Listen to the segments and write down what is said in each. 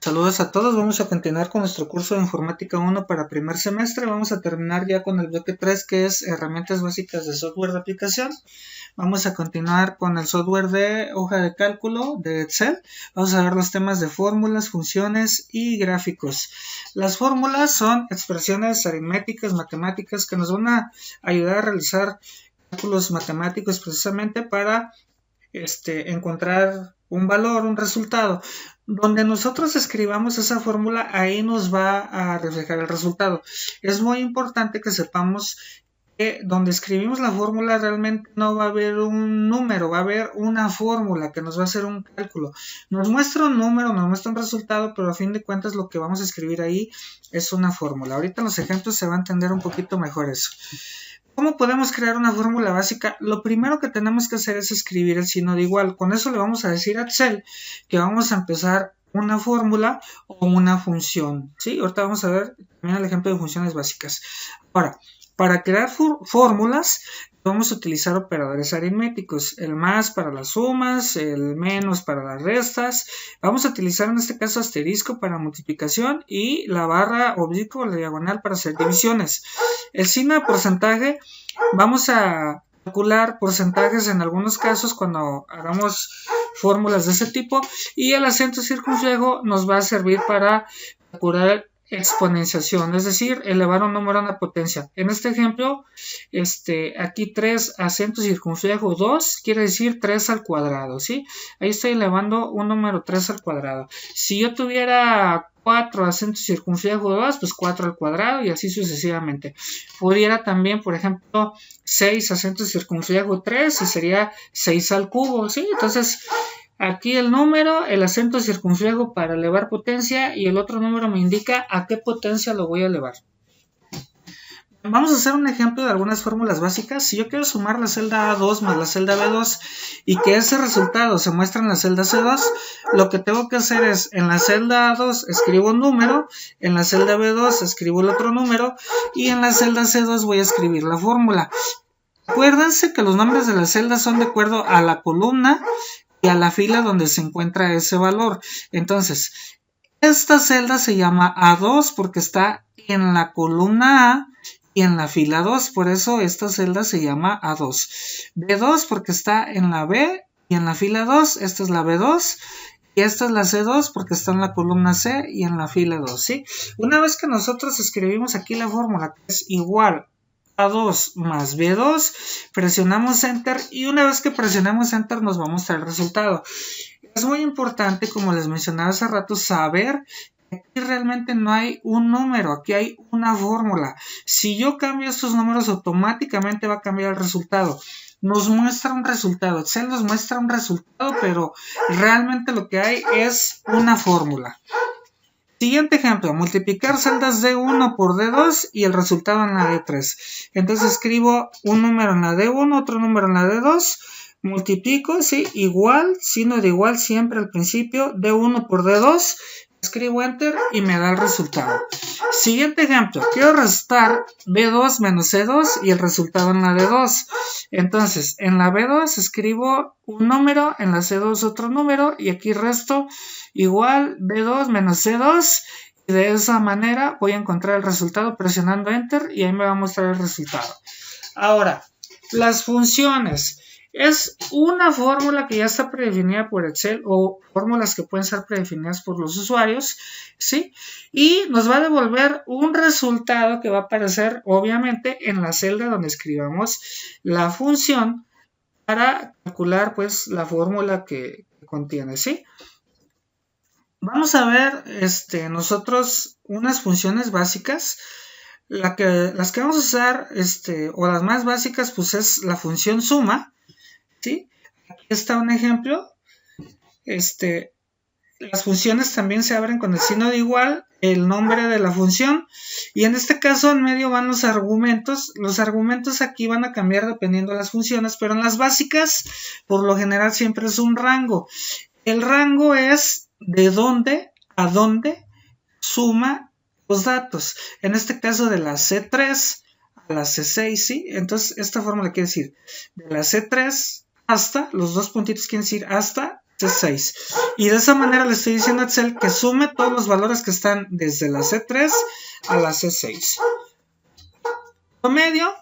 Saludos a todos, vamos a continuar con nuestro curso de Informática 1 para primer semestre. Vamos a terminar ya con el bloque 3, que es herramientas básicas de software de aplicación. Vamos a continuar con el software de hoja de cálculo de Excel. Vamos a ver los temas de fórmulas, funciones y gráficos. Las fórmulas son expresiones aritméticas, matemáticas, que nos van a ayudar a realizar cálculos matemáticos precisamente para encontrar un valor, un resultado. Donde nosotros escribamos esa fórmula, ahí nos va a reflejar el resultado. Es muy importante que sepamos que donde escribimos la fórmula realmente no va a haber un número, va a haber una fórmula que nos va a hacer un cálculo. Nos muestra un número, nos muestra un resultado, pero a fin de cuentas lo que vamos a escribir ahí es una fórmula. Ahorita en los ejemplos se va a entender un poquito mejor eso. ¿Cómo podemos crear una fórmula básica? Lo primero que tenemos que hacer es escribir el signo de igual. Con eso le vamos a decir a Excel que vamos a empezar una fórmula o una función. ¿Sí? Ahorita vamos a ver también el ejemplo de funciones básicas. Ahora, para crear fórmulas vamos a utilizar operadores aritméticos. El más para las sumas, el menos para las restas. Vamos a utilizar en este caso asterisco para multiplicación y la barra oblicuo o la diagonal para hacer divisiones. El signo de porcentaje, vamos a calcular porcentajes en algunos casos cuando hagamos fórmulas de ese tipo, y el acento circunflejo nos va a servir para calcular exponenciación, es decir, elevar un número a una potencia. En este ejemplo, aquí 3 acento circunflejo 2 quiere decir 3 al cuadrado, ¿sí? Ahí estoy elevando un número 3 al cuadrado. Si yo tuviera 4 acento circunflejo 2, pues 4 al cuadrado y así sucesivamente. Pudiera también, por ejemplo, 6 acento circunflejo 3 y sería 6 al cubo, ¿sí? Entonces, aquí el número, el acento circunflejo para elevar potencia y el otro número me indica a qué potencia lo voy a elevar. Vamos a hacer un ejemplo de algunas fórmulas básicas. Si yo quiero sumar la celda A2 más la celda B2 y que ese resultado se muestre en la celda C2, lo que tengo que hacer es en la celda A2 escribo un número, en la celda B2 escribo el otro número y en la celda C2 voy a escribir la fórmula. Acuérdense que los nombres de las celdas son de acuerdo a la columna y a la fila donde se encuentra ese valor. Entonces, esta celda se llama A2 porque está en la columna A y en la fila 2, por eso esta celda se llama A2. B2 porque está en la B y en la fila 2, esta es la B2. Y esta es la C2 porque está en la columna C y en la fila 2, ¿sí? Una vez que nosotros escribimos aquí la fórmula, que es igual A2 más B2, presionamos Enter y una vez que presionamos Enter nos va a mostrar el resultado. Es muy importante, como les mencionaba hace rato, saber que aquí realmente no hay un número, aquí hay una fórmula. Si yo cambio estos números, automáticamente va a cambiar el resultado. Nos muestra un resultado, Excel nos muestra un resultado, pero realmente lo que hay es una fórmula. Siguiente ejemplo, multiplicar celdas D1 por D2 y el resultado en la D3. Entonces escribo un número en la D1, otro número en la D2, multiplico, ¿sí? Igual, signo de igual siempre al principio, D1 por D2, escribo Enter y me da el resultado. Siguiente ejemplo, quiero restar B2 menos C2 y el resultado en la D2. Entonces, en la B2 escribo un número, en la C2 otro número y aquí resto igual B2 menos C2 y de esa manera voy a encontrar el resultado presionando Enter y ahí me va a mostrar el resultado. Ahora, las funciones. Es una fórmula que ya está predefinida por Excel o fórmulas que pueden ser predefinidas por los usuarios, ¿sí? Y nos va a devolver un resultado que va a aparecer obviamente en la celda donde escribamos la función para calcular pues la fórmula que contiene, ¿sí? Vamos a ver nosotros unas funciones básicas. Las que vamos a usar o las más básicas pues es la función suma. ¿Sí? Aquí está un ejemplo. Las funciones también se abren con el signo de igual, el nombre de la función, y en este caso en medio van los argumentos. Los argumentos aquí van a cambiar dependiendo de las funciones, pero en las básicas por lo general siempre es un rango. El rango es de dónde a dónde suma los datos. En este caso de la C3 a la C6, ¿sí? Entonces esta fórmula quiere decir de la C3 hasta, los dos puntitos quieren decir hasta C6. Y de esa manera le estoy diciendo a Excel que sume todos los valores que están desde la C3 a la C6. Promedio,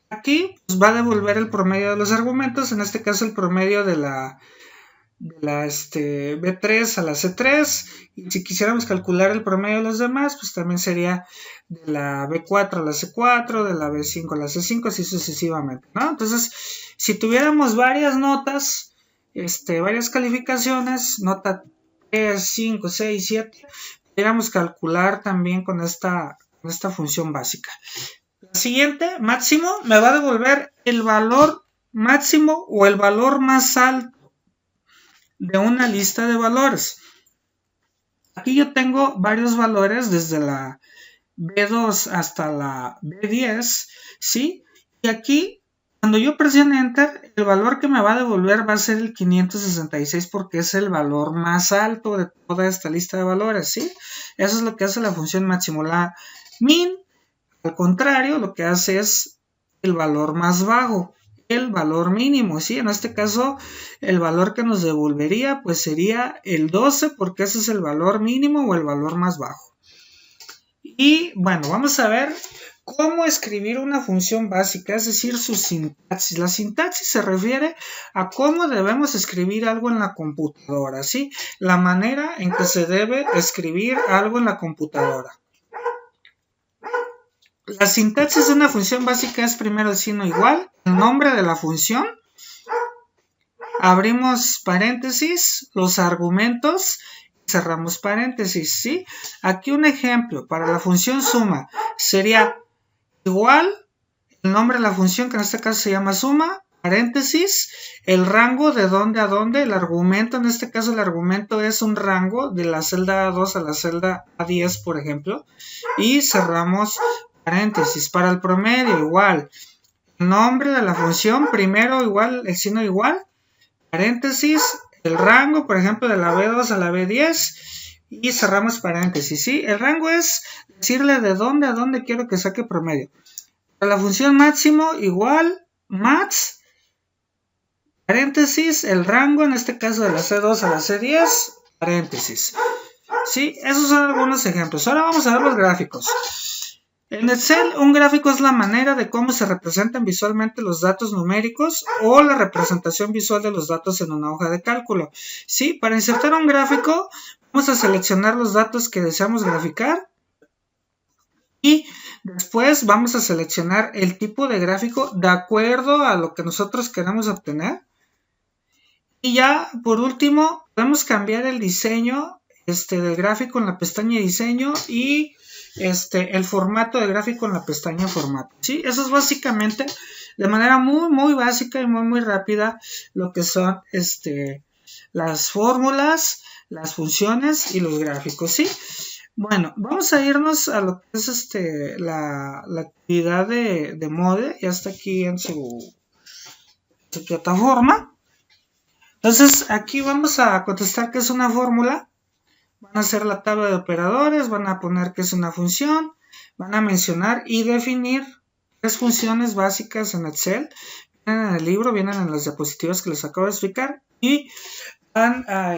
aquí pues, va a devolver el promedio de los argumentos, en este caso el promedio de la B3 a la C3, y si quisiéramos calcular el promedio de los demás, pues también sería de la B4 a la C4, de la B5 a la C5, así sucesivamente, ¿no? Entonces, si tuviéramos varias notas, varias calificaciones, nota 3, 5, 6, 7, pudiéramos calcular también con esta función básica. La siguiente, máximo, me va a devolver el valor máximo o el valor más alto de una lista de valores. Aquí yo tengo varios valores desde la B2 hasta la B10, ¿sí? Y aquí, cuando yo presione Enter, el valor que me va a devolver va a ser el 566 porque es el valor más alto de toda esta lista de valores, ¿sí? Eso es lo que hace la función máximo. La min, al contrario, lo que hace es el valor más bajo, el valor mínimo, ¿sí? En este caso, el valor que nos devolvería, pues sería el 12, porque ese es el valor mínimo o el valor más bajo. Y bueno, vamos a ver cómo escribir una función básica, es decir, su sintaxis. La sintaxis se refiere a cómo debemos escribir algo en la computadora, ¿sí? La manera en que se debe escribir algo en la computadora. La sintaxis de una función básica es primero el signo igual, el nombre de la función, abrimos paréntesis, los argumentos, cerramos paréntesis, ¿sí? Aquí un ejemplo para la función suma sería igual, el nombre de la función, que en este caso se llama suma, paréntesis, el rango de dónde a dónde, el argumento, en este caso el argumento es un rango de la celda A2 a la celda A10, por ejemplo, y cerramos paréntesis. Para el promedio igual, el nombre de la función, primero igual, el signo igual, paréntesis, el rango, por ejemplo, de la B2 a la B10, y cerramos paréntesis, ¿sí? El rango es decirle de dónde a dónde quiero que saque promedio. Para la función máximo igual, max, paréntesis, el rango, en este caso de la C2 a la C10, paréntesis. ¿Sí? Esos son algunos ejemplos. Ahora vamos a ver los gráficos. En Excel, un gráfico es la manera de cómo se representan visualmente los datos numéricos o la representación visual de los datos en una hoja de cálculo. ¿Sí? Para insertar un gráfico, vamos a seleccionar los datos que deseamos graficar y después vamos a seleccionar el tipo de gráfico de acuerdo a lo que nosotros queramos obtener. Y ya, por último, podemos cambiar el diseño del gráfico en la pestaña diseño y el formato de gráfico en la pestaña formato, ¿sí? Eso es básicamente, de manera muy básica y muy rápida, lo que son las fórmulas, las funciones y los gráficos, ¿sí? Bueno, vamos a irnos a lo que es la actividad de Mode, ya está aquí en su plataforma. Entonces aquí vamos a contestar que es una fórmula. Van a hacer la tabla de operadores, van a poner que es una función, van a mencionar y definir 3 funciones básicas en Excel. Vienen en el libro, vienen en las diapositivas que les acabo de explicar y van a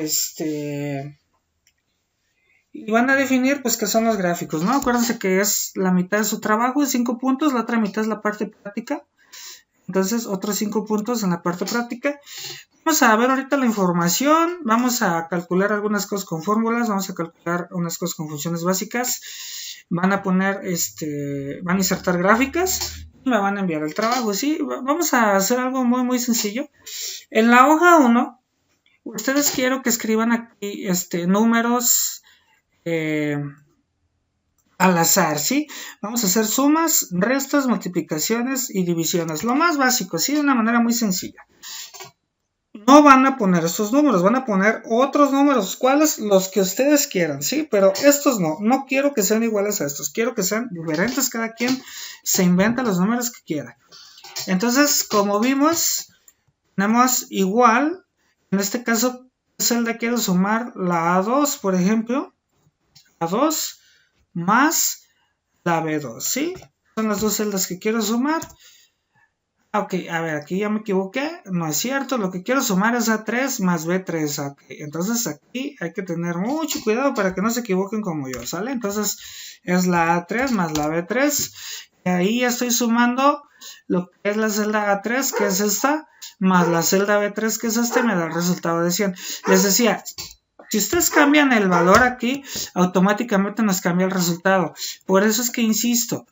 definir pues qué son los gráficos, ¿no? Acuérdense que es la mitad de su trabajo, es 5 puntos, la otra mitad es la parte práctica. Entonces, otros 5 puntos en la parte práctica. Vamos a ver ahorita la información. Vamos a calcular algunas cosas con fórmulas. Vamos a calcular unas cosas con funciones básicas. Van a poner, van a insertar gráficas. Y me van a enviar el trabajo, ¿sí? Vamos a hacer algo muy sencillo. En la hoja 1, ustedes quiero que escriban aquí, números, al azar, ¿sí? Vamos a hacer sumas, restas, multiplicaciones y divisiones. Lo más básico, ¿sí? De una manera muy sencilla. No van a poner estos números, van a poner otros números. ¿Cuáles? Los que ustedes quieran, ¿sí? Pero estos no. No quiero que sean iguales a estos. Quiero que sean diferentes. Cada quien se inventa los números que quiera. Entonces, como vimos, tenemos igual. En este caso, celda quiero sumar la A2, por ejemplo. A2 más la B2, ¿sí? Son las dos celdas que quiero sumar. Ok, a ver, aquí ya me equivoqué, no es cierto, lo que quiero sumar es A3 más B3, ok, entonces aquí hay que tener mucho cuidado para que no se equivoquen como yo, ¿sale? Entonces es la A3 más la B3, y ahí ya estoy sumando lo que es la celda A3, que es esta, más la celda B3, que es esta, y me da el resultado de 100. Les decía, si ustedes cambian el valor aquí, automáticamente nos cambia el resultado, por eso es que insisto,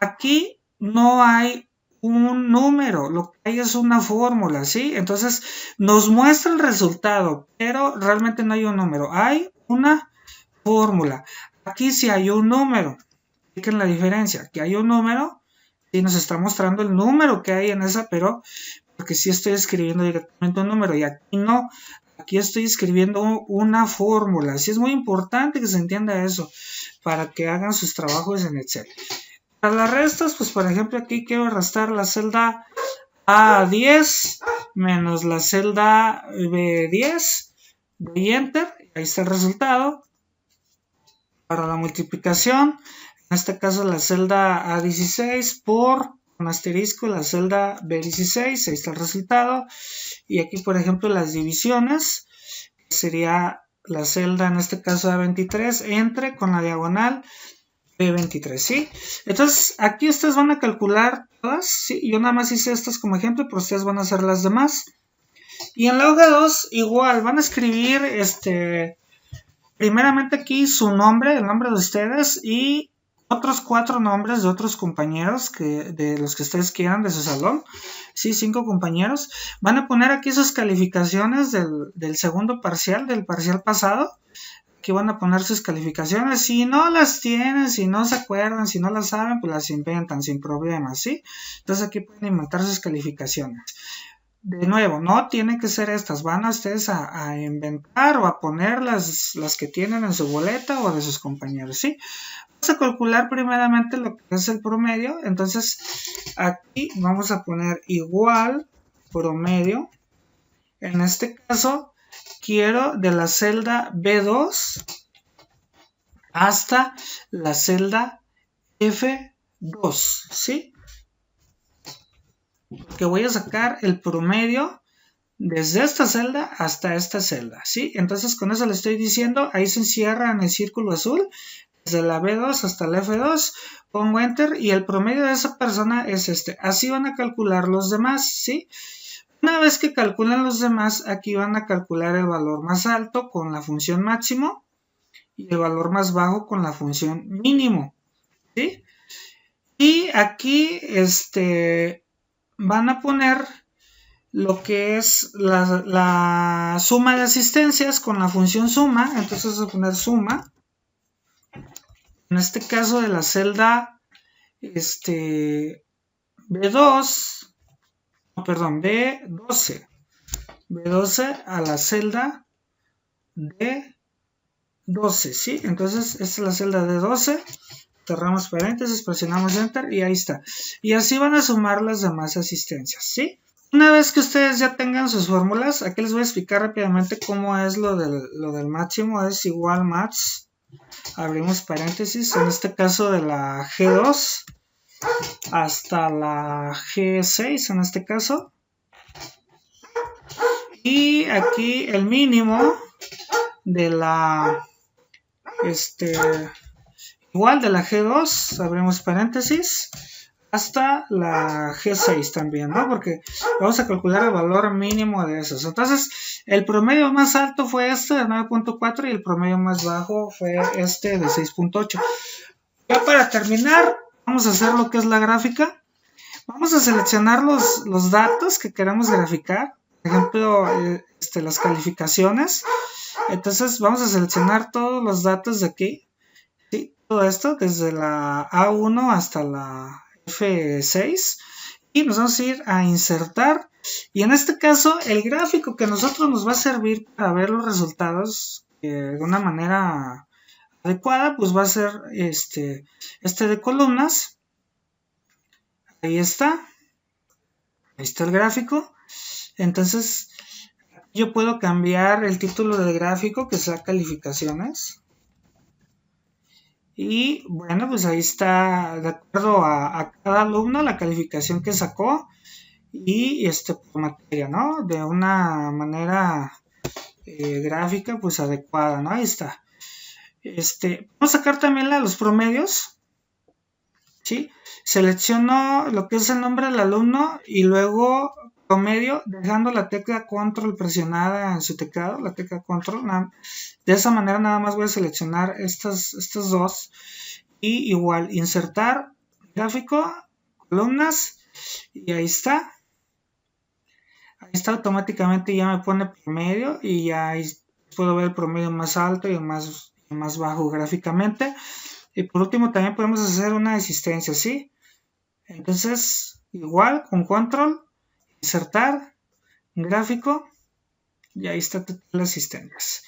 aquí no hay un número, lo que hay es una fórmula, ¿sí? Entonces nos muestra el resultado, pero realmente no hay un número, hay una fórmula. Aquí sí hay un número, fijen la diferencia, que hay un número y nos está mostrando el número que hay en esa, pero porque sí estoy escribiendo directamente un número y aquí no, aquí estoy escribiendo una fórmula, sí es muy importante que se entienda eso para que hagan sus trabajos en Excel. Para las restas, pues por ejemplo aquí quiero restar la celda A10 menos la celda B10, doy enter, ahí está el resultado. Para la multiplicación, en este caso la celda A16 por con asterisco la celda B16, ahí está el resultado. Y aquí por ejemplo las divisiones, sería la celda en este caso A23 entre con la diagonal B23, ¿sí? Entonces, aquí ustedes van a calcular todas, ¿sí? Yo nada más hice estas como ejemplo, pero ustedes van a hacer las demás. Y en la hoja 2, igual, van a escribir, primeramente aquí su nombre, el nombre de ustedes y otros 4 nombres de otros compañeros de los que ustedes quieran de su salón, sí, 5 compañeros. Van a poner aquí sus calificaciones del segundo parcial, del parcial pasado. Aquí van a poner sus calificaciones. Si no las tienen, si no se acuerdan, si no las saben, pues las inventan sin problemas, ¿sí? Entonces aquí pueden inventar sus calificaciones. De nuevo, no tienen que ser estas, van a ustedes a inventar o a poner las que tienen en su boleta o de sus compañeros, ¿sí? Vamos a calcular primeramente lo que es el promedio, entonces aquí vamos a poner igual promedio. En este caso, quiero de la celda B2 hasta la celda F2, ¿sí? Que voy a sacar el promedio desde esta celda hasta esta celda, ¿sí? Entonces con eso le estoy diciendo, ahí se encierra en el círculo azul, desde la B2 hasta la F2, pongo enter y el promedio de esa persona es este. Así van a calcular los demás, ¿sí? Una vez que calculan los demás, aquí van a calcular el valor más alto con la función máximo y el valor más bajo con la función mínimo, ¿sí? Y aquí van a poner lo que es la suma de asistencias con la función suma, entonces voy a poner suma, en este caso de la celda B2, perdón, B12 a la celda D12, ¿sí? Entonces esta es la celda D12, cerramos paréntesis, presionamos enter y ahí está. Y así van a sumar las demás asistencias, ¿sí? Una vez que ustedes ya tengan sus fórmulas, aquí les voy a explicar rápidamente cómo es lo del máximo, es igual max, abrimos paréntesis, en este caso de la G2 hasta la G6 en este caso, y aquí el mínimo de la igual de la G2, abrimos paréntesis, hasta la G6 también, ¿no? Porque vamos a calcular el valor mínimo de esos. Entonces, el promedio más alto fue este de 9.4 y el promedio más bajo fue este de 6.8. Ya para terminar, vamos a hacer lo que es la gráfica. Vamos a seleccionar los datos que queramos graficar. Por ejemplo, las calificaciones. Entonces, vamos a seleccionar todos los datos de aquí. ¿Sí? Todo esto, desde la A1 hasta la F6 y nos vamos a ir a insertar y en este caso el gráfico que a nosotros nos va a servir para ver los resultados de una manera adecuada pues va a ser este de columnas. Ahí está el gráfico. Entonces yo puedo cambiar el título del gráfico que sea calificaciones. Y bueno, pues ahí está, de acuerdo a cada alumno, la calificación que sacó. y por materia, ¿no? De una manera gráfica pues adecuada, ¿no? Ahí está. Vamos a sacar también los promedios, ¿sí? Selecciono lo que es el nombre del alumno y luego promedio, dejando la tecla control presionada en su teclado, la tecla control. De esa manera nada más voy a seleccionar estas dos y igual insertar gráfico, columnas y ahí está. Ahí está, automáticamente ya me pone promedio y ya ahí puedo ver el promedio más alto y el más bajo gráficamente. Y por último también podemos hacer una asistencia, ¿sí? Entonces, igual con control, insertar, gráfico, y ahí está las asistencias.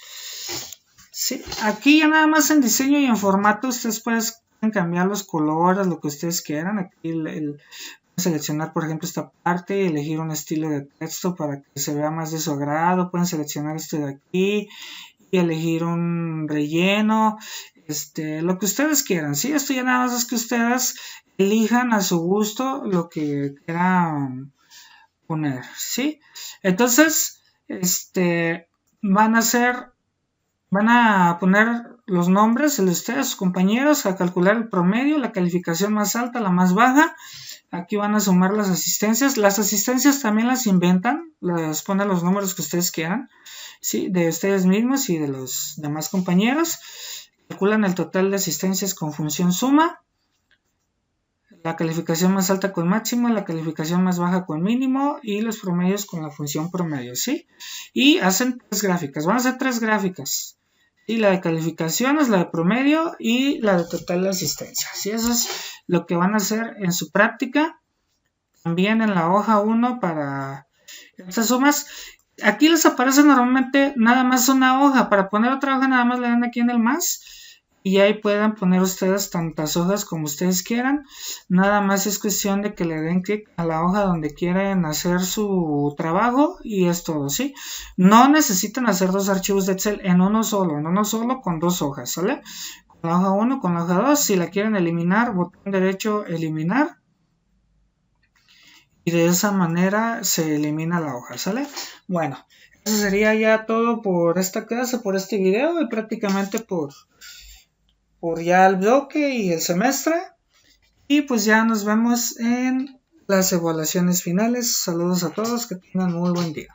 ¿Sí? Aquí ya nada más en diseño y en formato ustedes pueden cambiar los colores, lo que ustedes quieran. Aquí seleccionar por ejemplo esta parte y elegir un estilo de texto para que se vea más de su agrado. Pueden seleccionar esto de aquí y elegir un relleno, lo que ustedes quieran, ¿sí? Esto ya nada más es que ustedes elijan a su gusto lo que quieran poner, ¿sí? Entonces, van a poner los nombres de ustedes, sus compañeros, a calcular el promedio, la calificación más alta, la más baja. Aquí van a sumar las asistencias. Las asistencias también las inventan, les ponen los números que ustedes quieran, ¿sí? De ustedes mismos y de los demás compañeros. Calculan el total de asistencias con función suma. La calificación más alta con máximo, la calificación más baja con mínimo y los promedios con la función promedio, ¿sí? Y hacen 3 gráficas. Van a hacer 3 gráficas. Y la de calificaciones, la de promedio y la de total de asistencia. ¿Sí? Eso es lo que van a hacer en su práctica. También en la hoja 1 para estas sumas. Aquí les aparece normalmente nada más una hoja. Para poner otra hoja nada más le dan aquí en el más. Y ahí pueden poner ustedes tantas hojas como ustedes quieran. Nada más es cuestión de que le den clic a la hoja donde quieren hacer su trabajo y es todo, ¿sí? No necesitan hacer 2 archivos de Excel en uno solo con 2 hojas, ¿sale? Con la hoja 1, con la hoja 2, si la quieren eliminar, botón derecho, eliminar. Y de esa manera se elimina la hoja, ¿sale? Bueno, eso sería ya todo por esta clase, por este video y prácticamente por ya el bloque y el semestre. Y pues ya nos vemos en las evaluaciones finales. Saludos a todos, que tengan muy buen día.